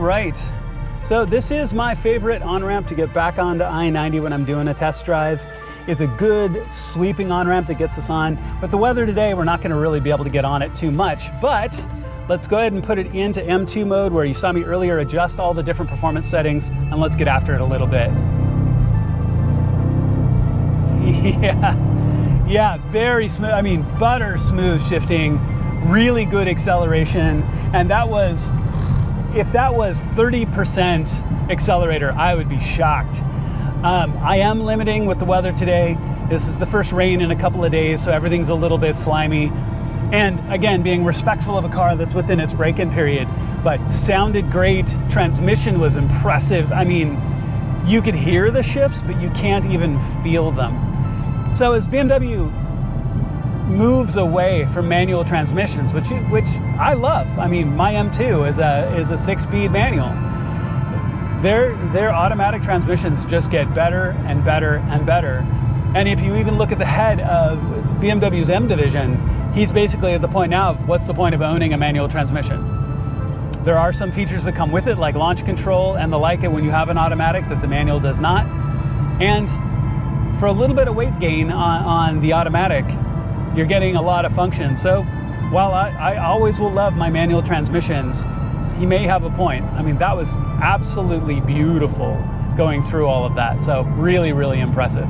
right. So this is my favorite on-ramp to get back onto I-90 when I'm doing a test drive. It's a good sweeping on-ramp that gets us on. With the weather today, we're not going to really be able to get on it too much, but let's go ahead and put it into M2 mode where you saw me earlier adjust all the different performance settings, and let's get after it a little bit. Yeah, very smooth. I mean, butter smooth shifting, really good acceleration. And that was, if that was 30% accelerator, I would be shocked. I am limiting with the weather today. This is the first rain in a couple of days, so everything's a little bit slimy. And again, being respectful of a car that's within its break-in period, but sounded great. Transmission was impressive. I mean, you could hear the shifts, but you can't even feel them. So as BMW moves away from manual transmissions, which I love. I mean, my M2 is a 6-speed manual. Their automatic transmissions just get better and better and better. And if you even look at the head of BMW's M division, he's basically at the point now of what's the point of owning a manual transmission? There are some features that come with it, like launch control and the like when you have an automatic that the manual does not. And for a little bit of weight gain on the automatic, you're getting a lot of function. So while I always will love my manual transmissions, he may have a point. I mean, that was absolutely beautiful going through all of that. So really, really impressive.